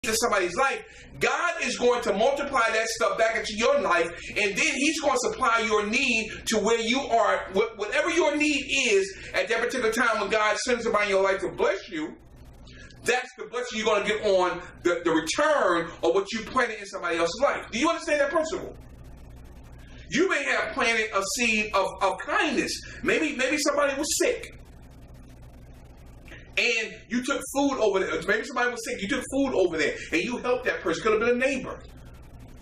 into somebody's life, God is going to multiply that stuff back into your life, and then he's going to supply your need to where you are, whatever your need is at that particular time when God sends somebody in your life to bless you. That's the blessing you're going to get on the return of what you planted in somebody else's life. Do you understand that principle? You may have planted a seed of kindness. Maybe somebody was sick, and you took food over there. Maybe somebody was sick. You took food over there, and you helped that person. Could have been a neighbor,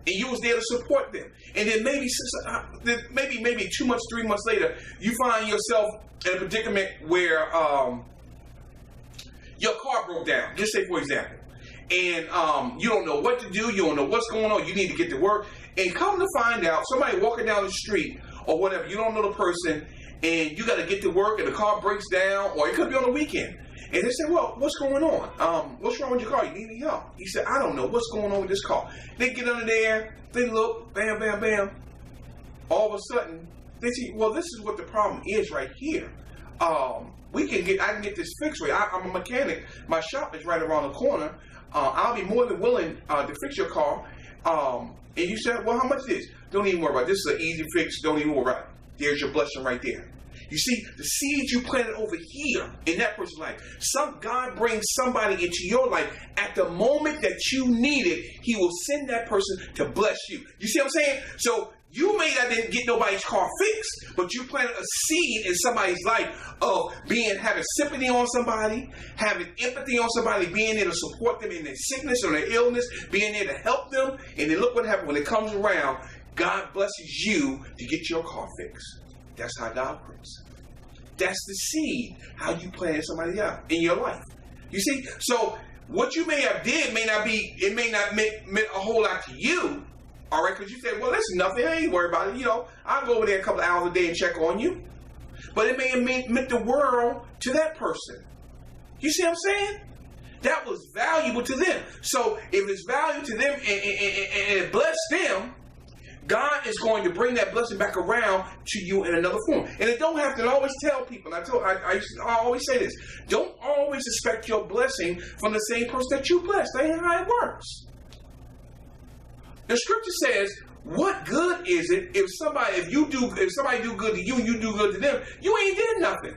and you was there to support them. And then maybe 2 months, 3 months later, you find yourself in a predicament where your car broke down. Just say, for example, and you don't know what to do. You don't know what's going on. You need to get to work, and come to find out, somebody walking down the street or whatever, you don't know the person, and you got to get to work, and the car breaks down, or it could be on the weekend. And they say, well, what's going on? What's wrong with your car? You need any help? He said, I don't know. What's going on with this car? They get under there. They look. Bam, bam, bam. All of a sudden, they see, well, this is what the problem is right here. I can get this fixed right. I'm a mechanic. My shop is right around the corner. I'll be more than willing to fix your car. And you said, well, how much is this? Don't even worry about it. This is an easy fix. Don't even worry about it. There's your blessing right there. You see, the seeds you planted over here in that person's life, God brings somebody into your life at the moment that you need it. He will send that person to bless you. You see what I'm saying? So you may not didn't get nobody's car fixed, but you planted a seed in somebody's life of having sympathy on somebody, having empathy on somebody, being there to support them in their sickness or their illness, being there to help them. And then look what happens when it comes around. God blesses you to get your car fixed. That's how God works. That's the seed, how you planted somebody out in your life. You see? So what you may have did may not meant a whole lot to you. All right? Because you say, well, that's nothing. I ain't worried about it. You know, I'll go over there a couple of hours a day and check on you. But it may have meant the world to that person. You see what I'm saying? That was valuable to them. So if it's valuable to them and it blessed them, God is going to bring that blessing back around to you in another form. And it don't have to always tell people. I always say this. Don't always expect your blessing from the same person that you blessed. That ain't how it works. The scripture says, what good is it if somebody do good to you and you do good to them, you ain't did nothing.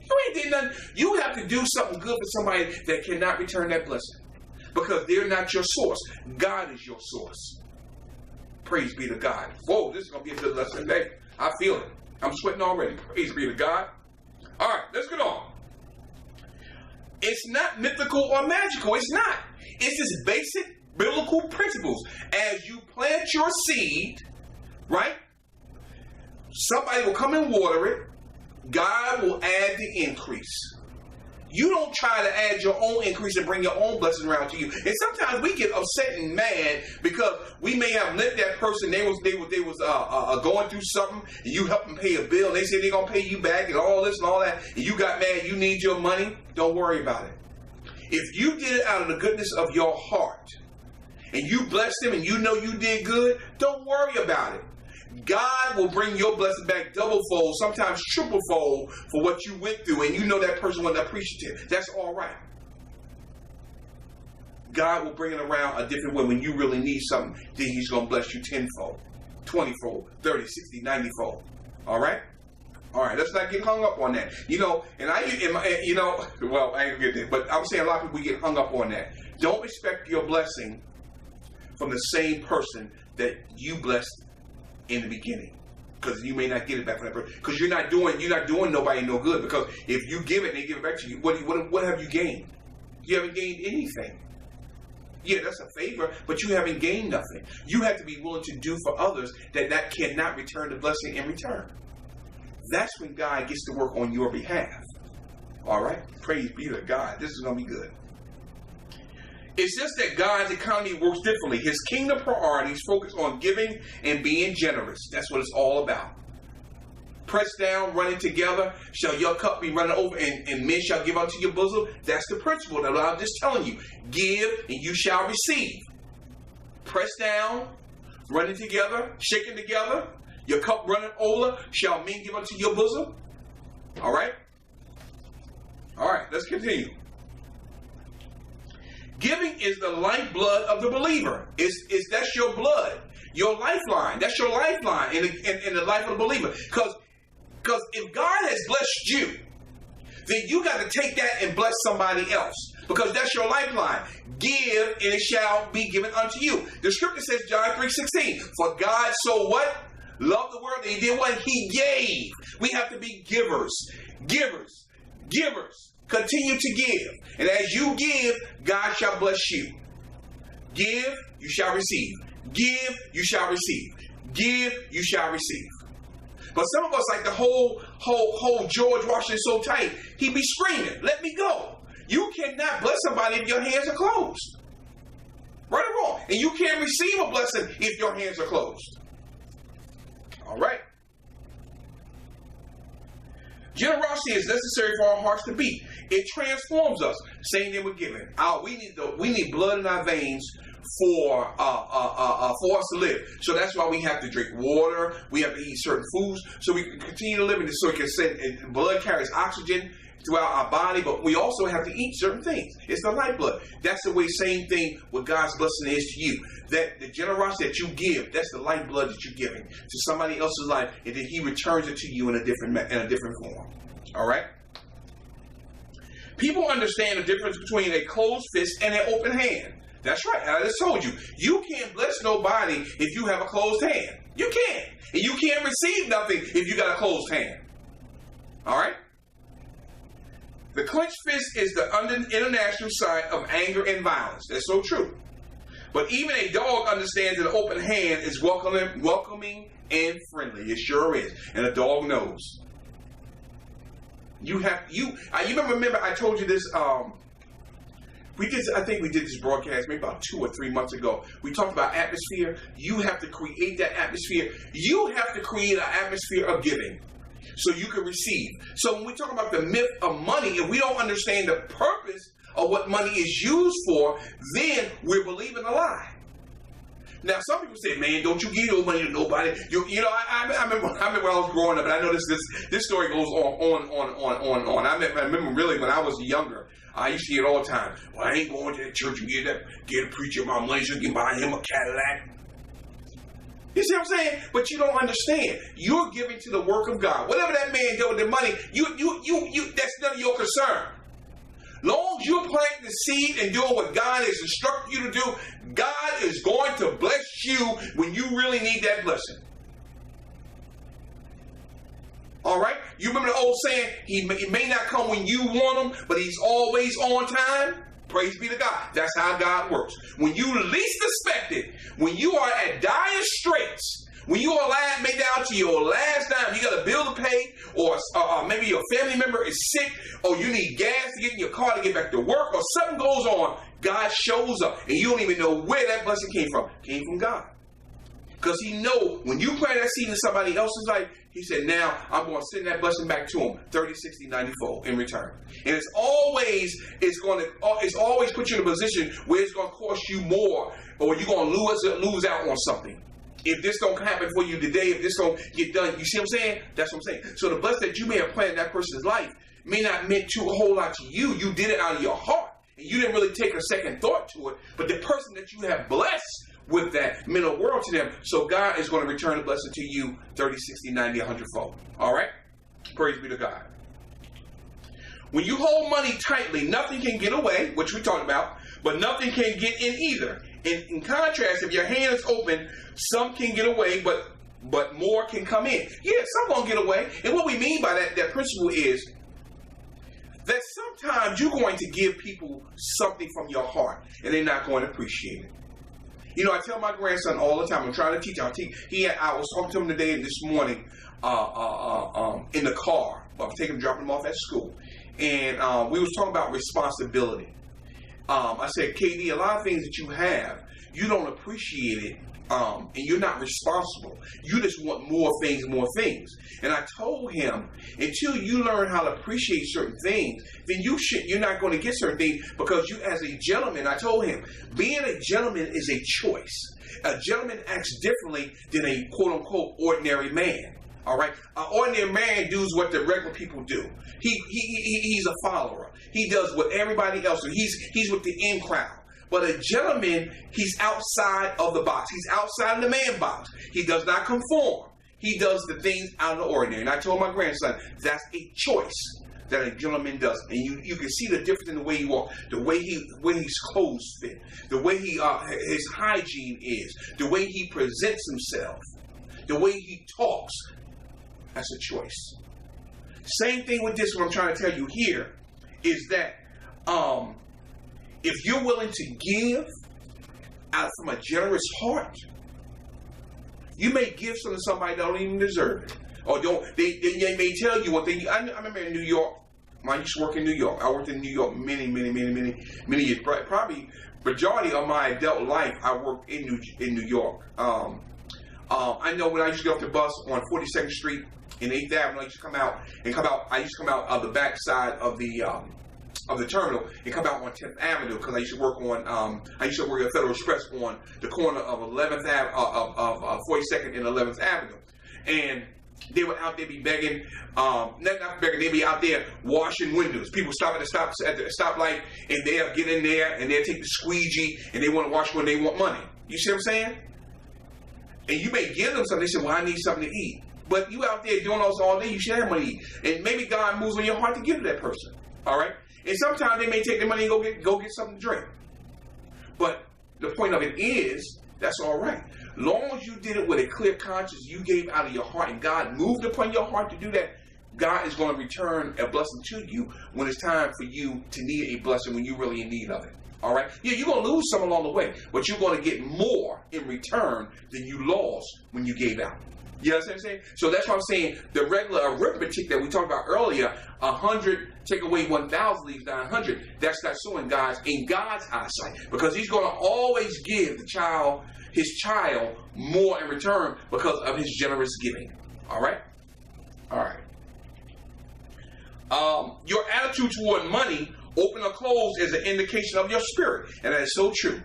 You ain't did nothing. You have to do something good for somebody that cannot return that blessing. Because they're not your source. God is your source. Praise be to God. Whoa, this is going to be a good lesson today. I feel it. I'm sweating already. Praise be to God. All right, let's get on. It's not mythical or magical. It's not. It's just basic biblical principles. As you plant your seed, right? Somebody will come and water it. God will add the increase. You don't try to add your own increase and bring your own blessing around to you. And sometimes we get upset and mad because we may have let that person, they was going through something, and you help them pay a bill, and they say they're going to pay you back and all this and all that, and you got mad, you need your money. Don't worry about it. If you did it out of the goodness of your heart, and you blessed them and you know you did good, don't worry about it. God will bring your blessing back double fold, sometimes triple fold for what you went through, and you know that person wasn't appreciative. That's all right. God will bring it around a different way. When you really need something, then he's going to bless you tenfold, 20-fold, 30, 60, 90-fold. All right? All right, let's not get hung up on that. You know, and well, I ain't going to get there, but I'm saying a lot of people get hung up on that. Don't expect your blessing from the same person that you blessed in the beginning, because you may not get it back from that person, because you're not doing nobody no good. Because if you give it and they give it back to you, what have you gained? You haven't gained anything. Yeah, that's a favor, but you haven't gained nothing. You have to be willing to do for others that cannot return the blessing in return. That's when God gets to work on your behalf. All right, praise be to God. This is going to be good. It's just that God's economy works differently. His kingdom priorities focus on giving and being generous. That's what it's all about. Pressed down, running together, shall your cup be running over, and men shall give unto your bosom. That's the principle that I'm just telling you. Give, and you shall receive. Pressed down, running together, shaking together, your cup running over, shall men give unto your bosom. All right? All right, let's continue. Giving is the lifeblood of the believer. That's your blood, your lifeline. That's your lifeline in the life of the believer. Because if God has blessed you, then you got to take that and bless somebody else. Because that's your lifeline. Give, and it shall be given unto you. The scripture says, John 3:16, for God so what? Loved the world that he did what? He gave. We have to be givers. Givers. Givers. Continue to give. And as you give, God shall bless you. Give, you shall receive. Give, you shall receive. Give, you shall receive. But some of us, like the whole George Washington so tight, he be screaming, let me go. You cannot bless somebody if your hands are closed. Right or wrong. And you can't receive a blessing if your hands are closed. All right. Generosity is necessary for our hearts to beat. It transforms us. Same thing with giving. We need blood in our veins for us to live. So that's why we have to drink water. We have to eat certain foods so we can continue to live in this. So it can send, and blood carries oxygen throughout our body, but we also have to eat certain things. It's the lifeblood. That's the way, same thing with God's blessing is to you. That the generosity that you give, that's the lifeblood that you're giving to somebody else's life, and then he returns it to you in a different form. All right? People understand the difference between a closed fist and an open hand. That's right. I just told you. You can't bless nobody if you have a closed hand. You can't. And you can't receive nothing if you got a closed hand. All right? The clenched fist is the international sign of anger and violence. That's so true. But even a dog understands that an open hand is welcoming and friendly. It sure is. And a dog knows. You remember I told you this, I think we did this broadcast maybe about 2 or 3 months ago. We talked about atmosphere. You have to create that atmosphere. You have to create an atmosphere of giving so you can receive. So when we talk about the myth of money, if we don't understand the purpose of what money is used for, then we're believing a lie. Now, some people say, man, don't you give your money to nobody. I remember when I was growing up, and I know this story goes on. I remember really when I was younger, I used to hear it all the time. Well, I ain't going to that church and get a preacher my money so you can buy him a Cadillac. You see what I'm saying? But you don't understand. You're giving to the work of God. Whatever that man did with the money, that's none of your concern. Long as you're planting the seed and doing what God has instructed you to do, God is going to bless you when you really need that blessing. All right? You remember the old saying, he may not come when you want him, but he's always on time? Praise be to God. That's how God works. When you least expect it, when you are at dire straits, when you are made down to your last dime, you got a bill to pay, or maybe your family member is sick, or you need gas to get in your car to get back to work, or something goes on, God shows up, and you don't even know where that blessing came from. It came from God. Because he knows when you plant that seed in somebody else's life, he said, now I'm going to send that blessing back to him, 30, 60, 90-fold in return. And it's always put you in a position where it's going to cost you more, or you're going to lose out on something. If this don't happen for you today, if this don't get done, you see what I'm saying? That's what I'm saying. So the blessing that you may have planted in that person's life may not meant to a whole lot to you. You did it out of your heart. And you didn't really take a second thought to it. But the person that you have blessed with that meant a world to them. So God is going to return the blessing to you 30, 60, 90, 100-fold. All right? Praise be to God. When you hold money tightly, nothing can get away, which we talked about, but nothing can get in either. In contrast, if your hand is open, some can get away, but more can come in. Yeah, some won't get away. And what we mean by that principle is that sometimes you're going to give people something from your heart, and they're not going to appreciate it. You know, I tell my grandson all the time, I'm trying to teach him. I was talking to him today, this morning, in the car. I was dropping him off at school. And we was talking about responsibility. I said, KD, a lot of things that you have, you don't appreciate it, and you're not responsible. You just want more things. And I told him, until you learn how to appreciate certain things, then you're not going to get certain things, because you, as a gentleman, I told him, being a gentleman is a choice. A gentleman acts differently than a quote-unquote ordinary man. All right, an ordinary man does what the regular people do. He's a follower. He does what everybody else does. He's with the in crowd. But a gentleman, he's outside of the box. He's outside of the man box. He does not conform. He does the things out of the ordinary. And I told my grandson, that's a choice that a gentleman does. And you can see the difference in the way he walks, the way his clothes fit, the way his hygiene is, the way he presents himself, the way he talks. That's a choice. Same thing with this, what I'm trying to tell you here is that if you're willing to give out from a generous heart, you may give something to somebody that don't even deserve it. Or they may tell you what they. I remember in New York, I used to work in New York. I worked in New York many years. Probably majority of my adult life, I worked in New York. I know when I used to get off the bus on 42nd Street in 8th Avenue, I used to come out. I used to come out of the back side of the terminal and come out on 10th Avenue because I used to work at Federal Express on the corner of 11th of 42nd and 11th Avenue, and they were out there be begging, not begging, they be out there washing windows. People stop at the stoplight and they'll get in there and they'll take the squeegee and they want to wash when they want money. You see what I'm saying? And you may give them something. They say, well, I need something to eat. But you out there doing all day, you should have money to eat. And maybe God moves on your heart to give to that person. All right? And sometimes they may take their money and go get something to drink. But the point of it is, that's all right. Long as you did it with a clear conscience, you gave out of your heart, and God moved upon your heart to do that, God is going to return a blessing to you when it's time for you to need a blessing when you're really in need of it. All right? Yeah, you're going to lose some along the way, but you're going to get more in return than you lost when you gave out. You know what I'm saying? So that's why I'm saying the regular arithmetic that we talked about earlier, 100 take away 1,000 leaves 900. That's not so in God's eyesight, because He's going to always give his child more in return because of His generous giving. All right? All right. Your attitude toward money, open or close, is an indication of your spirit, and that is so true.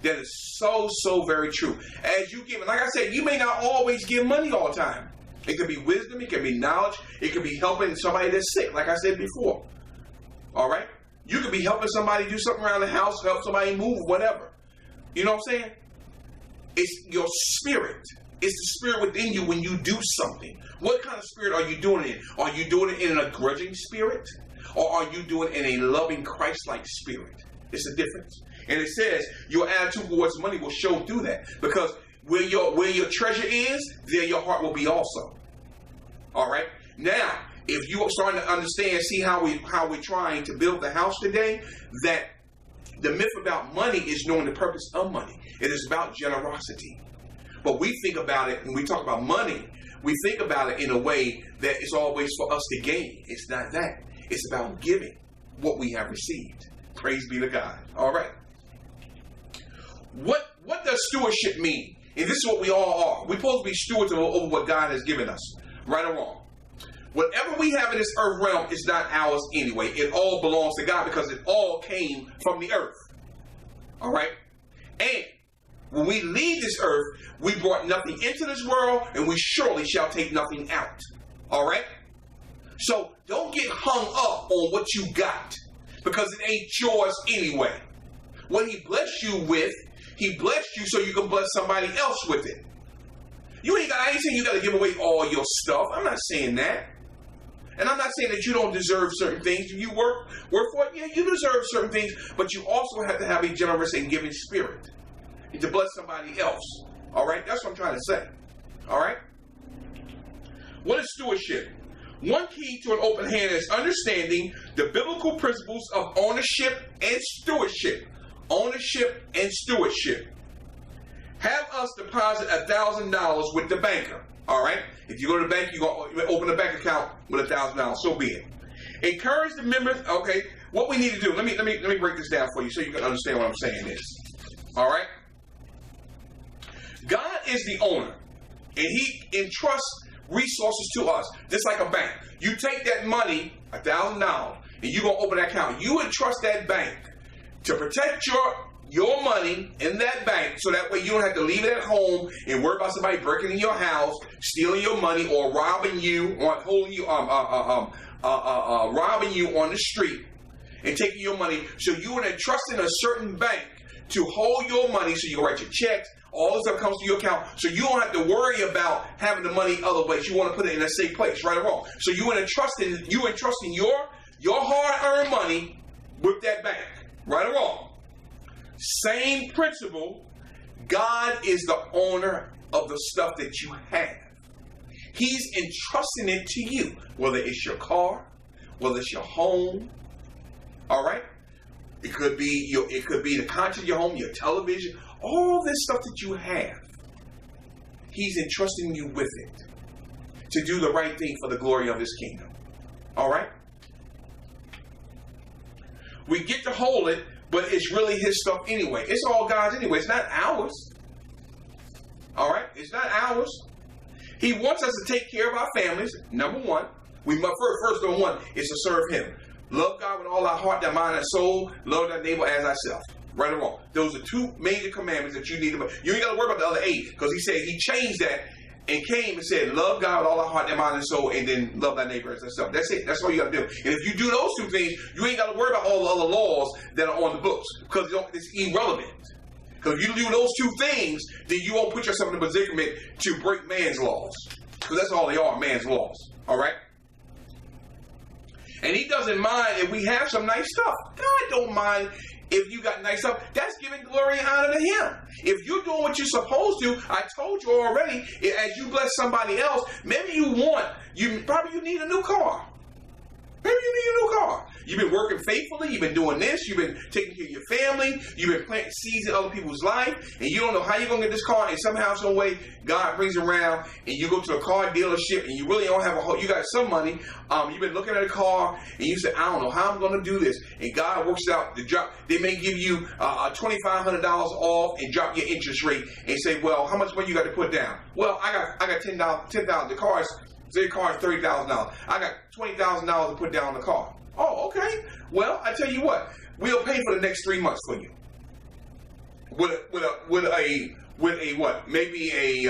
That is so very true. As you give, like I said, you may not always give money all the time. It could be wisdom, it could be knowledge, it could be helping somebody that's sick, like I said before. All right? You could be helping somebody do something around the house, help somebody move, whatever. You know what I'm saying? It's your spirit. It's the spirit within you when you do something. What kind of spirit are you doing it in? Are you doing it in a grudging spirit? Or are you doing it in a loving Christ-like spirit? It's a difference. And it says your attitude towards money will show through that. Because where your treasure is, there your heart will be also. All right? Now, if you are starting to understand, see how we're trying to build the house today, that the myth about money is knowing the purpose of money. It is about generosity. But we think about it, when we talk about money, we think about it in a way that it's always for us to gain. It's not that. It's about giving what we have received. Praise be to God. All right. What does stewardship mean? And this is what we all are. We're supposed to be stewards over what God has given us. Right or wrong. Whatever we have in this earth realm is not ours anyway. It all belongs to God because it all came from the earth. All right? And when we leave this earth, we brought nothing into this world, and we surely shall take nothing out. All right? So don't get hung up on what you got, because it ain't yours anyway. What He blessed you with, He blessed you so you can bless somebody else with it. I ain't saying you got to give away all your stuff. I'm not saying that. And I'm not saying that you don't deserve certain things. You work for it. Yeah, you deserve certain things, but you also have to have a generous and giving spirit and to bless somebody else. All right? That's what I'm trying to say. All right? What is stewardship? One key to an open hand is understanding the biblical principles of ownership and stewardship. Ownership and stewardship. Have us deposit $1,000 with the banker. All right? If you go to the bank, you're going to open a bank account with $1,000. So be it. Encourage the members. Okay, what we need to do. Let me break this down for you so you can understand what I'm saying is. All right? God is the owner, and He entrusts resources to us, just like a bank. You take that money, $1,000, and you're going to open an account. You entrust that bank to protect your money in that bank, so that way you don't have to leave it at home and worry about somebody breaking in your house, stealing your money, or robbing you, or holding you, robbing you on the street and taking your money. So you are entrusting a certain bank to hold your money so you can write your checks. All this stuff comes to your account, so you don't have to worry about having the money other ways. You want to put it in a safe place, right or wrong. So you entrusting your hard-earned money with that bank, right or wrong. Same principle. God is the owner of the stuff that you have. He's entrusting it to you, whether it's your car, whether it's your home. All right. It could be the content of your home, your television. All this stuff that you have, he's entrusting you with it to do the right thing for the glory of his kingdom. All right? We get to hold it, but it's really his stuff anyway. It's all God's anyway. It's not ours. All right? It's not ours. He wants us to take care of our families. Number one, we must first number one is to serve him. Love God with all our heart, our mind, and soul. Love thy neighbor as thyself. Right or wrong? Those are two major commandments that you need to. You ain't got to worry about the other 8, because he said he changed that and came and said, love God with all our heart, our mind, and soul, and then love thy neighbor as thyself. That's it. That's all you got to do. And if you do those 2 things, you ain't got to worry about all the other laws that are on the books, because it's irrelevant. Because if you do those 2 things, then you won't put yourself in a predicament to break man's laws, because that's all they are, man's laws. All right? And he doesn't mind if we have some nice stuff. God don't mind if you got nice stuff. That's giving glory and honor to him. If you're doing what you're supposed to, I told you already, as you bless somebody else, maybe you need a new car. Maybe you need a new car. You've been working faithfully. You've been doing this. You've been taking care of your family. You've been planting seeds in other people's life. And you don't know how you're going to get this car. And somehow, some way, God brings it around. And you go to a car dealership. And you really don't have you got some money. You've been looking at a car. And you say, I don't know how I'm going to do this. And God works it out. They may give you $2,500 off and drop your interest rate. And say, well, how much money you got to put down? Well, I got $10,000. The car is $30,000. I got $20,000 to put down on the car. Oh, okay. Well, I tell you what, we'll pay for the next 3 months for you. With a what? Maybe a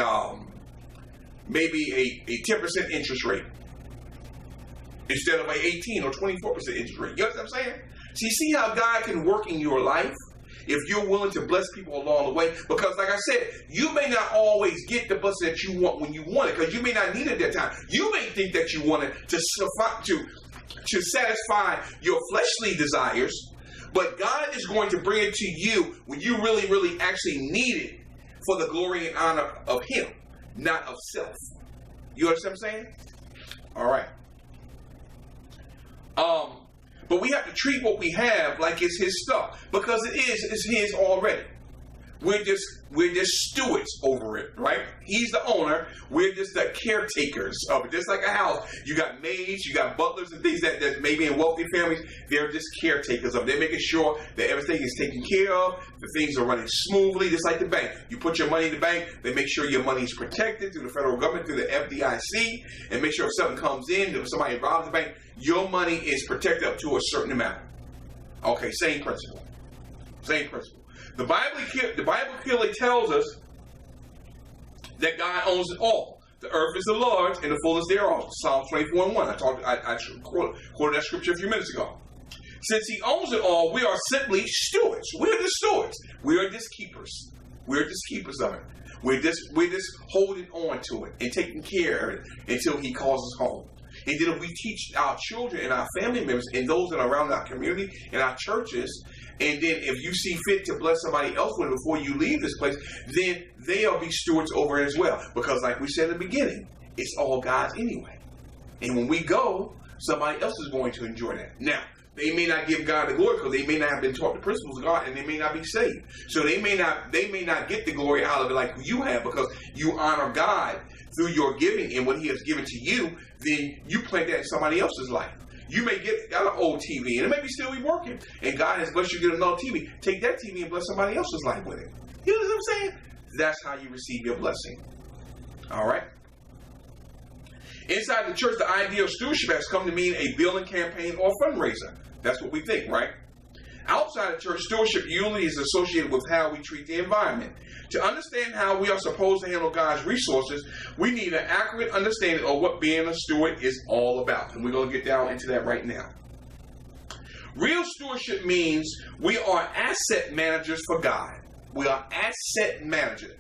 10% interest rate instead of a 18 or 24% interest rate. You know what I'm saying? See how God can work in your life if you're willing to bless people along the way. Because like I said, you may not always get the blessing that you want when you want it, because you may not need it at that time. You may think that you want it to satisfy your fleshly desires, but God is going to bring it to you when you really, really actually need it for the glory and honor of him, not of self. You understand what I'm saying? All right. But we have to treat what we have like it's his stuff, because it's his already. We're just stewards over it, right? He's the owner. We're just the caretakers of it. Just like a house, you got maids, you got butlers and things that maybe in wealthy families, they're just caretakers of it. They're making sure that everything is taken care of, the things are running smoothly, just like the bank. You put your money in the bank, they make sure your money is protected through the federal government, through the FDIC, and make sure if something comes in, if somebody robs the bank, your money is protected up to a certain amount. Okay, same principle. Same principle. The Bible clearly tells us that God owns it all. The earth is the Lord's and the fullness thereof. Psalm 24:1. I quoted that scripture a few minutes ago. Since he owns it all, we are simply stewards. We're the stewards. We are just keepers. We're just keepers of it. We're just holding on to it and taking care of it until he calls us home. And then if we teach our children and our family members and those that are around our community and our churches, and then if you see fit to bless somebody else with it before you leave this place, then they'll be stewards over it as well. Because like we said in the beginning, it's all God's anyway. And when we go, somebody else is going to enjoy that. Now, they may not give God the glory because they may not have been taught the principles of God, and they may not be saved. So they may not get the glory out of it like you have, because you honor God through your giving and what he has given to you. Then you plant that in somebody else's life. You may got an old TV, and it may be still be working, and God has blessed you to get another TV. Take that TV and bless somebody else's life with it. You know what I'm saying? That's how you receive your blessing. All right? Inside the church, the idea of stewardship has come to mean a building campaign or fundraiser. That's what we think, right? Outside the church, stewardship usually is associated with how we treat the environment. To understand how we are supposed to handle God's resources, we need an accurate understanding of what being a steward is all about. And we're going to get down into that right now. Real stewardship means we are asset managers for God. We are asset managers.